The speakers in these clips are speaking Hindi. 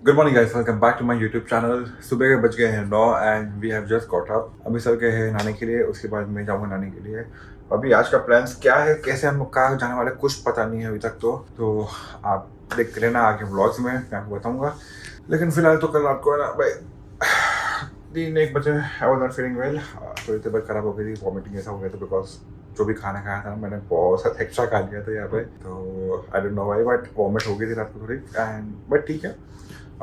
Good morning guys, welcome back to my YouTube channel. सुबह के बज गए हैं 9 and we have just got up. अभी सर गए हैं नहाने के लिए, उसके बाद मैं जाऊँगा नहाने के लिए। अभी आज का प्लान्स क्या है, कैसे हम लोग कहाँ जाने वाले, कुछ पता नहीं है अभी तक। तो आप देख लेना आगे व्लॉग्स में, मैं आपको बताऊँगा। लेकिन फिलहाल तो कल रात को है ना भाई 3-1 बजे I was not feeling well. थोड़ी तबीयत खराब हो गई थी, वॉमिटिंग ऐसा हो गया था बिकॉज जो भी खाना खाया था मैंने बहुत सा एक्स्ट्रा खा लिया था यहाँ पे। तो I don't know why but vomit हो गई थी रात को थोड़ी एंड बट ठीक है।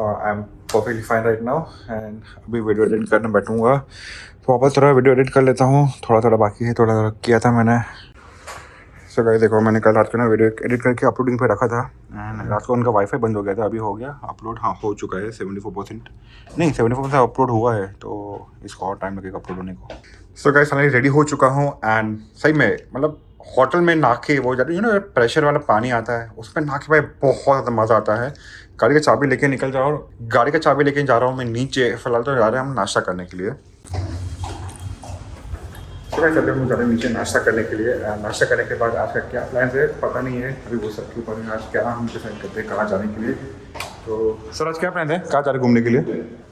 I am perfectly fine right now and अभी वीडियो एडिट करने बैठूंगा। तो वापस थोड़ा वीडियो एडिट कर लेता हूँ, थोड़ा थोड़ा बाकी है, थोड़ा थोड़ा किया था मैंने। सो गाइस देखो, मैंने कल रात को ना वीडियो एडिट करके अपलोडिंग पे रखा था एंड रात को उनका वाईफाई बंद हो गया था। अभी हो गया अपलोड, हाँ हो चुका है 74%, नहीं 74% अपलोड हुआ है। तो इसको और टाइम लगेगा अपलोड होने को। सो गाइस फाइनली रेडी हो चुका हूँ एंड सही में मतलब होटल में नहा के वो जाती है ना प्रेशर वाला पानी आता है, उस पर नहा के भाई बहुत ज़्यादा मज़ा आता है। गाड़ी का चाबी लेके निकल जाओ, और गाड़ी का चाबी लेके जा रहा हूँ मैं नीचे। फिलहाल तो जा रहे हैं हम नाश्ता करने के लिए। तो गाइस चलते हम जा रहे हैं नीचे नाश्ता करने के लिए। नाश्ता करने के बाद आज का क्या प्लान है पता नहीं है अभी, वो सब के ऊपर है। आज क्या हम डिसाइड करते हैं कहाँ जाने के लिए। तो सर आज क्या प्लान है, कहाँ जा रहे घूमने के लिए?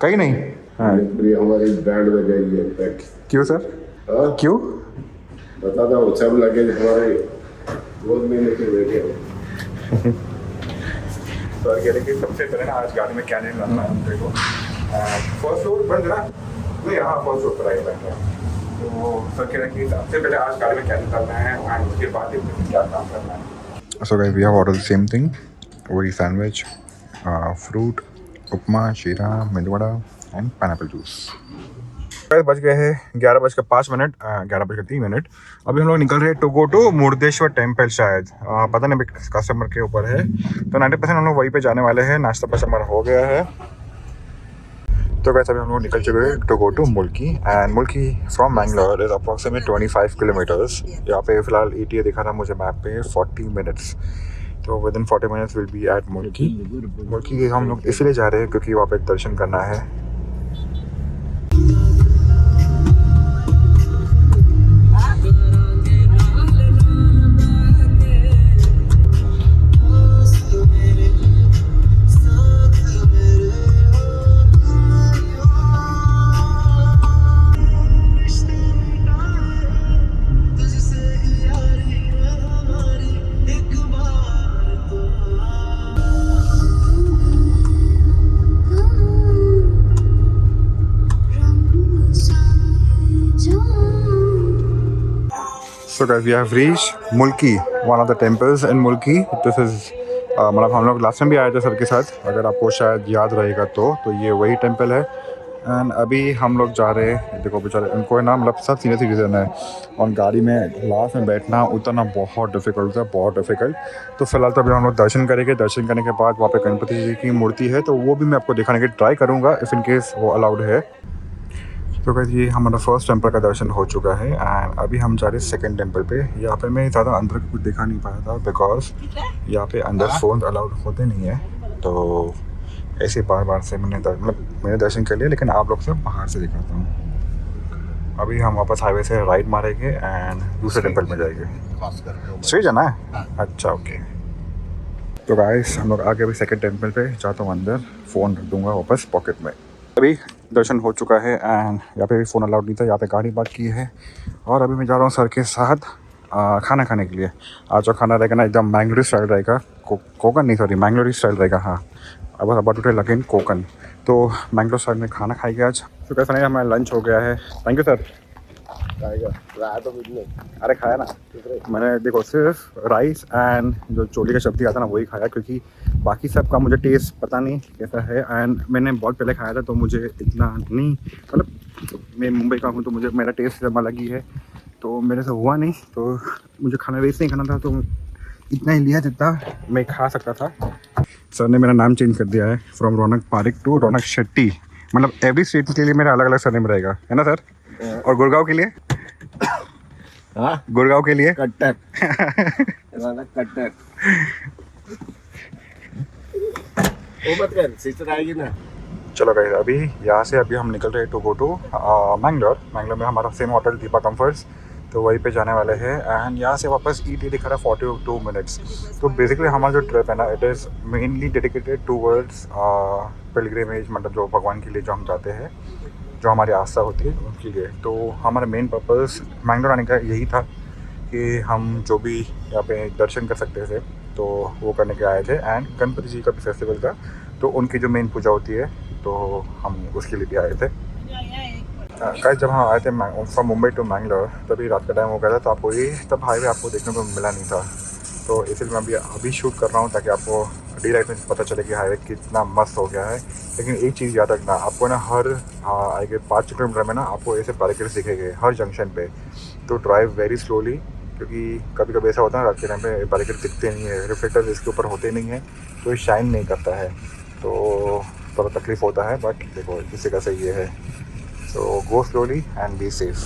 कहीं नहीं। हाँ हमारी ब्रांड में गई है पैक। क्यों सर? हाँ? क्यों? बता दो, सब लगेज हमारे 2 महीने के बैठे हो। सर कह रहे कि सबसे पहले ना आज गाड़ी में क्या नहीं लाना है हमको को। फर्स्ट फ्लोर बंद है ना, नहीं हाँ फर्स्ट फ्लोर पर आई बैठा है। तो सर कह रहे कि सबसे पहले आज गाड़ी में क्या निकालना है एंड उसके बाद देखते हैं क्या काम करना है। So guys we have ordered the same thing, वही sandwich, fruit, upma, sheera, medu vada and pineapple juice. बज गए हैं 11:05, 11:03। अभी हम लोग निकल रहे हैं to go to Murdeshwar temple शायद, पता नहीं कस्टमर के ऊपर है। तो 90% हम लोग वहीं पे जाने वाले हैं। नाश्ता पास्ता हमारा हो गया है। तो वैसे अभी हम लोग निकल चुके हैं टू गो टू मुल्की एंड मुल्की from Mangalore is approximate 25 kilometres. यहाँ पे फिलहाल ETA दिखा था मुझे मैप पे 40 मिनट्स। तो within 40 minutes will be at Mulki. Mulki हम लोग इसलिए जा रहे हैं क्योंकि वहाँ पे दर्शन करना है। So guys, we have reached Mulki, one of the temples in Mulki. This is मतलब हम लोग लास्ट टाइम भी आए थे सर के साथ, अगर आपको शायद याद रहेगा तो ये वही टेंपल है। एंड अभी हम लोग जा रहे हैं, देखो बेचारे उनको है ना मतलब सब सीनियर सिटीजन है और गाड़ी में लास्ट में बैठना उतरना बहुत डिफिकल्ट था, बहुत डिफिकल्ट। तो फिलहाल तो अभी हम लोग दर्शन करेंगे। दर्शन करने के बाद वहाँ पे गणपति जी की मूर्ति है, तो वो भी मैं आपको दिखाने की ट्राई करूँगा इफ़ इन केस वो अलाउड है। तो गाइस ये हमारा फर्स्ट टेंपल का दर्शन हो चुका है एंड अभी हम जा रहे हैं सेकंड टेंपल पे। यहाँ पे मैं ज़्यादा अंदर कुछ दिखा नहीं पाया था बिकॉज यहाँ पे अंदर फ़ोन अलाउड होते नहीं है। तो ऐसे बार बार से मैंने दर्शन कर लिया, लेकिन आप लोग से बाहर से दिखाता हूँ। अभी हम वापस हाईवे से राइट मारेंगे एंड दूसरे टेंपल में जाएंगे। स्ट्रेट जाना है? अच्छा ओके। तो गाइस हम लोग आगे अभी सेकंड टेंपल पे जाता हूँ, अंदर फ़ोन रख दूँगा वापस पॉकेट में। अभी दर्शन हो चुका है एंड यहाँ पे भी फ़ोन अलाउड नहीं था, यहाँ पे गाड़ी पार्क की है। और अभी मैं जा रहा हूँ सर के साथ खाना खाने के लिए। आज जो खाना रहेगा ना एकदम मैंगलोरी स्टाइल रहेगा, कोकन नहीं सॉरी मैंगलोरी स्टाइल रहेगा। हाँ अब अबाउट टू अगेन कोकन। तो मैंगलोर स्टाइल में खाना खाएंगे आज। तो कैसा नहीं, हमारा लंच हो गया है। Thank you sir. तो कुछ नहीं। अरे खाया ना मैंने, देखो सिर्फ राइस एंड जो चोली का सब्ज़ी आता ना वही खाया, क्योंकि बाकी सब का मुझे टेस्ट पता नहीं कैसा है। एंड मैंने बहुत पहले खाया था तो मुझे इतना नहीं, मतलब मैं मुंबई का हूँ तो मुझे मेरा टेस्ट सब अलग ही है, तो मेरे से हुआ नहीं। तो मुझे खाना वेस्ट नहीं खाना था, तो इतना ही लिया जितना मैं खा सकता था। सर ने मेरा नाम चेंज कर दिया है फ्रॉम रौनक पारिक टू रौनक शेट्टी। मतलब एवरी स्टेट के लिए मेरा अलग अलग सरनेम रहेगा, है ना सर? और गुड़गांव के लिए? हाँ गुड़गांव के लिए कट्टर। कट्टर वो मत कर, सिस्टर आएगी ना। चलो गाइस अभी यहाँ से अभी हम निकल रहे हैं to go to Mangalore. Mangalore में हमारा सेम होटल दीपा कम्फर्ट्स, तो वहीं पे जाने वाले हैं। एंड यहाँ से वापस ETA दिखा रहा है 42 मिनट्स। तो बेसिकली हमारा जो ट्रिप है ना, it is mainly dedicated towards pilgrimage, मतलब जो भगवान के लिए जो हम जाते हैं, जो हमारी आस्था होती है उनके लिए। तो हमारा मेन पर्पस मैंगलोर आने का यही था कि हम जो भी यहाँ पे दर्शन कर सकते थे तो वो करने के आए थे। एंड गणपति जी का भी फेस्टिवल था, तो उनकी जो मेन पूजा होती है तो हम उसके लिए भी आए थे। गाइस जब हम आए थे फ्रॉम मुंबई टू मैंगलोर, तभी रात का टाइम हो गया था, तो आपको ये तब हाईवे आपको देखने को मिला नहीं था। तो इसलिए मैं अभी शूट कर रहा हूँ ताकि आपको डी लाइफ में पता चले कि हाईवे कितना मस्त हो गया है। लेकिन एक चीज़ याद रखना, आपको ना हर आए गए 5 किलोमीटर में ना आपको ऐसे बैरिकेड्स दिखेंगे हर जंक्शन पे। तो ड्राइव वेरी स्लोली, क्योंकि कभी कभी ऐसा होता है रात के टाइम पे बैरिकेड दिखते नहीं है, रिफ्लेक्टर्स इसके ऊपर होते नहीं हैं, तो ये शाइन नहीं करता है, तो थोड़ा तकलीफ़ होता है। बट देखो किसी का सही ये है, so go slowly and be safe.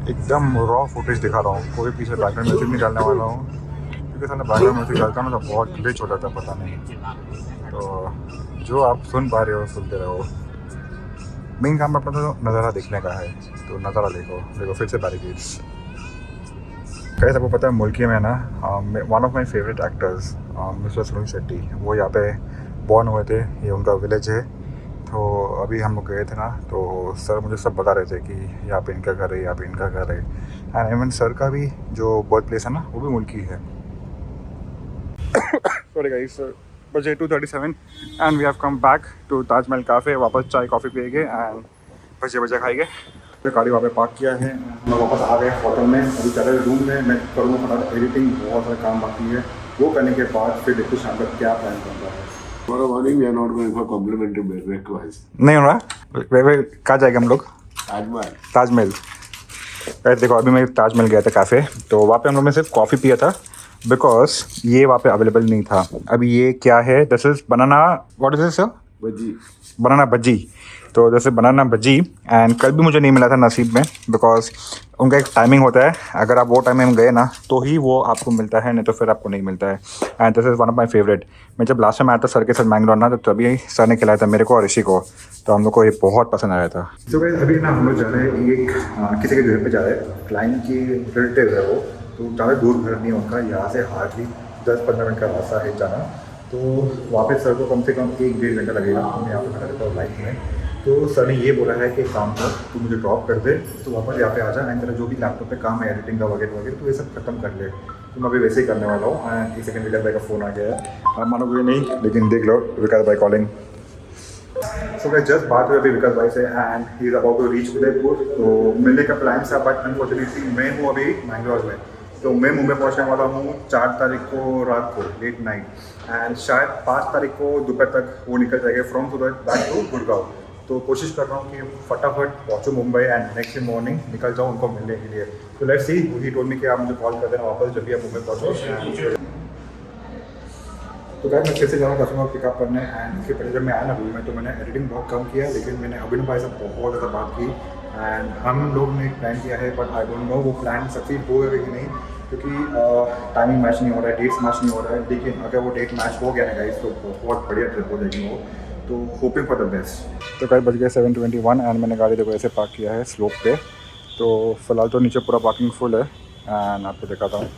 एकदम रॉ फुटेज दिखा रहा हूँ, कोई पीछे बैकग्राउंड म्यूजिक नहीं डालने वाला हूँ, क्योंकि साला बैकग्राउंड म्यूजिक डालता ना तो बहुत ग्लिच हो जाता है, पता नहीं। तो जो आप सुन पा रहे हो सुनते रहो। मेन काम अपना तो नज़ारा देखने का है, तो नज़ारा देखो फिर से बैरिकेड्स। कैसे आपको पता है मुल्की में ना one of my favourite actors mister Sunil Shetty, वो यहाँ पे बॉर्न हुए थे, ये उनका विलेज है। तो अभी हम लोग गए थे ना, तो सर मुझे सब बता रहे थे कि यहाँ पे इनका घर है, यहाँ पे इनका घर है। एंड इवन सर का भी जो बर्थ प्लेस है ना वो भी मुल्की है। सॉरी गाइस, बजे 2:37 and we have come back to Taj Mahal cafe. वापस चाय कॉफ़ी पिएंगे एंड भजिया खाएंगे। गाड़ी वहाँ पे पार्क किया है, मैं वापस आ गए होटल में। अभी चले रूम में, मैं करूँगा फटाफट एडिटिंग, बहुत सारा काम बाकी है। वो करने के बाद फिर देखो शाम तक क्या प्लान करता है। Tomorrow morning we are not going for complimentary breakfast. नहीं हो रहा वे कहाँ जाएंगे हम लोग? ताजमहल। देखो अभी मैं ताजमहल गया था कैफ़े, तो वहाँ पे हम लोग ने सिर्फ कॉफ़ी पिया था, बिकॉज ये वहाँ पे अवेलेबल नहीं था। अभी ये क्या है, this is banana, what is this sir? Bhaji. बनाना भज्जी। तो जैसे बनाना भज्जी, एंड कल भी मुझे नहीं मिला था नसीब में, बिकॉज उनका एक टाइमिंग होता है, अगर आप वो टाइम में गए ना तो ही वो आपको मिलता है, नहीं तो फिर आपको नहीं मिलता है। And this is one of my favourite. मैं जब लास्ट टाइम आया था सर के साथ मैंगलोर ना, तो तभी सर ने खिलाया था मेरे को और ऋषि को, तो हम लोग को ये बहुत पसंद आया था। तो भाई अभी ना हम लोग जा रहे हैं एक किसी के घर पे जा रहे हैं, क्लाइंट की रिलेटिव है वो, तो ज़्यादा दूर घर नहीं है उनका, यहाँ से हार्डली 10-15 मिनट का रास्ता है जाना। तो वापस सर को कम से कम 1-1.5 घंटा लगेगा, मैं यहाँ पर खड़ा रहता हूँ लाइफ में। तो सर ने ये बोला है कि काम कर, तू मुझे ड्रॉप कर दे, तो वापस यहाँ पे आ जा, एंड तेरा जो भी लैपटॉप पे काम है एडिटिंग का वगैरह वगैरह, तो ये सब खत्म कर ले। तो मैं अभी वैसे ही करने वाला हूँ। एंड एक सेकंड विकास भाई का फ़ोन आ गया है, आप मानोगे नहीं लेकिन देख लो, विकास भाई कॉलिंग। सो मैं जस्ट बात हुई अभी विकास भाई से, and he is about to reach Udaipur, तो मिलने का प्लान था, बट अनफॉर्चुनेटली मैं हूँ अभी मैंगलोर में। तो मैं मुंबई पहुंचने वाला हूँ 4 तारीख को रात को लेट नाइट, एंड शायद 5 तारीख को दोपहर तक वो निकल जाएगा from Surat back to Gurgaon. तो कोशिश कर रहा हूँ कि फटाफट पहुँचूँ Mumbai and next day morning निकल जाऊँ उनको मिलने के लिए। तो let's see, he told me कि आप मुझे कॉल कर देना वापस जब भी आप मुंबई पहुँचो। तो गाइस मैं फिर से जा रहा हूँ कस्टमर पिकअप करने, एंड इसके पहले जब मैं आया ना रूम में तो मैंने एडिटिंग बहुत कम किया, लेकिन मैंने अभिनव भाई से बहुत ज़्यादा बात की, एंड हम लोग ने एक प्लान किया है, बट आई डोंट नो वो प्लान सक्सीड होगा कि नहीं, क्योंकि टाइमिंग मैच नहीं हो रहा है, डेट्स मैच नहीं हो रहा है। लेकिन अगर वो डेट मैच हो गया ना गाइस तो बहुत बढ़िया ट्रिप हो जाएगी वो, तो होपिंग फॉर द बेस्ट। तो गाइस बज गए 7:21 एंड मैंने गाड़ी देखो ऐसे पार्क किया है स्लोप पे। तो फिलहाल तो नीचे पूरा पार्किंग फुल है, एंड आपको दिखाता हूँ।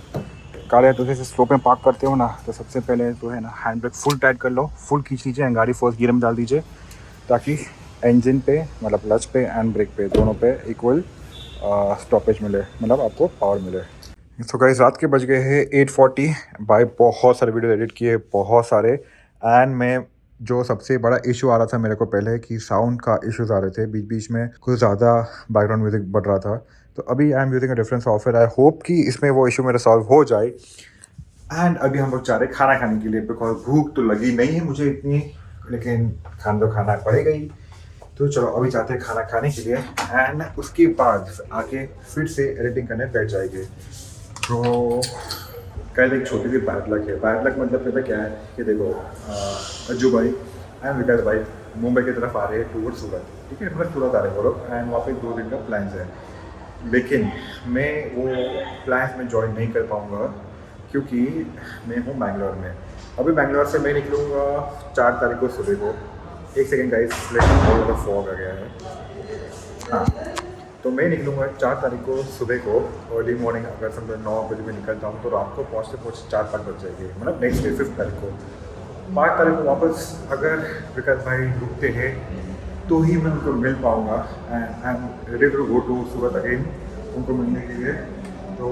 गाड़ी तो जैसे स्लोप में पार्क करते हो ना, तो सबसे पहले तो है ना हैंड ब्रेक फुल टाइट कर लो, फुल खींच लीजिए एंड गाड़ी फर्स्ट गियर में डाल दीजिए, ताकि इंजन पे मतलब क्लच पे एंड ब्रेक पे दोनों पे इक्वल स्टॉपेज मिले, मतलब आपको पावर मिले। तो गाइस रात के बज गए हैं 8:40। भाई बहुत सारे वीडियो एडिट किए, बहुत सारे। एंड मैं जो सबसे बड़ा इशू आ रहा था मेरे को पहले कि साउंड का इश्यूज आ रहे थे, बीच बीच में कुछ ज़्यादा बैकग्राउंड म्यूजिक बढ़ रहा था। तो अभी I am using a different software, I hope कि इसमें वो इशू मेरा सॉल्व हो जाए। एंड अभी हम लोग जा रहे खाना खाने के लिए, बिकॉज भूख तो लगी नहीं है मुझे इतनी, लेकिन खाना तो खाना पड़ेगा ही। तो चलो अभी जाते हैं खाना खाने के लिए, एंड उसके बाद आके फिर से एडिटिंग करने बैठ जाएंगे। तो कल एक छोटी सी बैड लक है। बैड लक मतलब पता क्या है कि देखो अज्जू भाई एंड विकास भाई मुंबई की तरफ आ रहे हैं टूवर्ड सूरत, ठीक है, मतलब सूरत आ रहे हैं वो लोग, एंड वहाँ पे 2 दिन का प्लान है। लेकिन मैं वो प्लान में ज्वाइन नहीं कर पाऊँगा, क्योंकि मैं हूँ बैंगलोर में। अभी बैंगलोर से मैं निकलूँगा 4 तारीख को सुबह को। एक सेकेंड गाइस, लेट मी, बहुत ज़्यादा फॉग आ गया है। हाँ तो मैं निकलूँगा 4 तारीख को सुबह को अर्ली मॉर्निंग, अगर समझो 9 बजे में निकलता हूँ तो रात को पहुँचते 4-5 बज जाएगी, मतलब नेक्स्ट डे 5 तारीख को। 5 तारीख को वापस अगर विकास भाई रुकते हैं तो ही मैं उनको मिल पाऊँगा and I am ready to go to Surat again उनको मिलने के लिए। तो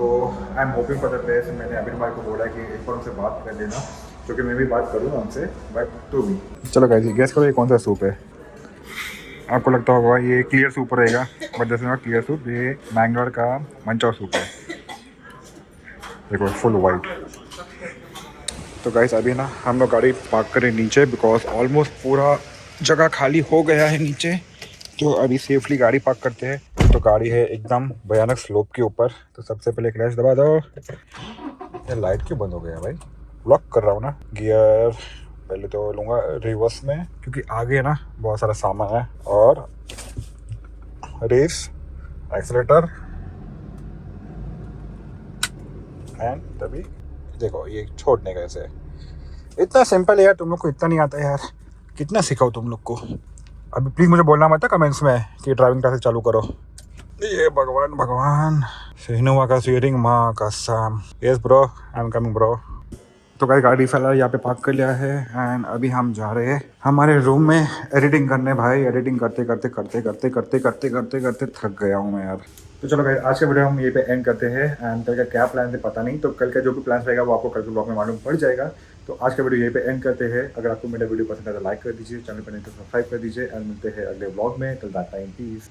I am hoping for the best. मैंने अभी भाई को बोला कि एक बार उनसे बात कर लेना, क्योंकि मैं भी बात करूँगा उनसे, बट तो भी चलो गाइस गैस करो ये कौन सा सूप है। आपको लगता होगा ये क्लियर सूप रहेगा, but this is not clear soup, ये मैंगलोर का मंचाओ सूप है। देखो फुल वाइट। तो गाइस अभी ना हम लोग गाड़ी पार्क करें नीचे, बिकॉज ऑलमोस्ट पूरा जगह खाली हो गया है नीचे। तो अभी सेफली गाड़ी पार्क करते हैं। तो गाड़ी है एकदम भयानक स्लोप के ऊपर, तो सबसे पहले क्लच दबा दो। ये लाइट क्यों बंद हो गया भाई? ब्लॉक कर रहा हूँ ना। गियर पहले तो लूँगा रिवर्स में, क्योंकि आगे ना बहुत सारा सामान है। और रेस, एक्सीलेटर एंड तभी देखो ये छोड़ने का ऐसे। इतना सिंपल है यार, तुम लोग को इतना नहीं आता यार, कितना सिखाओ तुम लोग को। अभी प्लीज़ मुझे बोलना मत कमेंट्स में कि ड्राइविंग क्लासेस चालू करो। ये भगवान भगवान, सिनोवा का स्टीयरिंग माँ का साम। Yes bro, I am coming bro. तो गाड़ी फिलहाल यहाँ पे पार्क कर लिया है एंड अभी हम जा रहे हैं हमारे रूम में एडिटिंग करने। भाई एडिटिंग करते करते करते करते करते करते करते करते थक गया हूँ मैं यार। तो चलो भाई आज का वीडियो हम ये पे एंड करते हैं एंड कल का क्या प्लान है पता नहीं, तो कल का जो भी प्लान रहेगा वो आपको कल के ब्लॉग में मालूम पड़ जाएगा। तो आज का वीडियो यहीं पे एंड करते हैं। अगर आपको मेरा वीडियो पसंद है तो लाइक कर दीजिए, चैनल पर नहीं तो सब्सक्राइब कर दीजिए एंड मिलते हैं अगले ब्लॉग में। Till that time piece.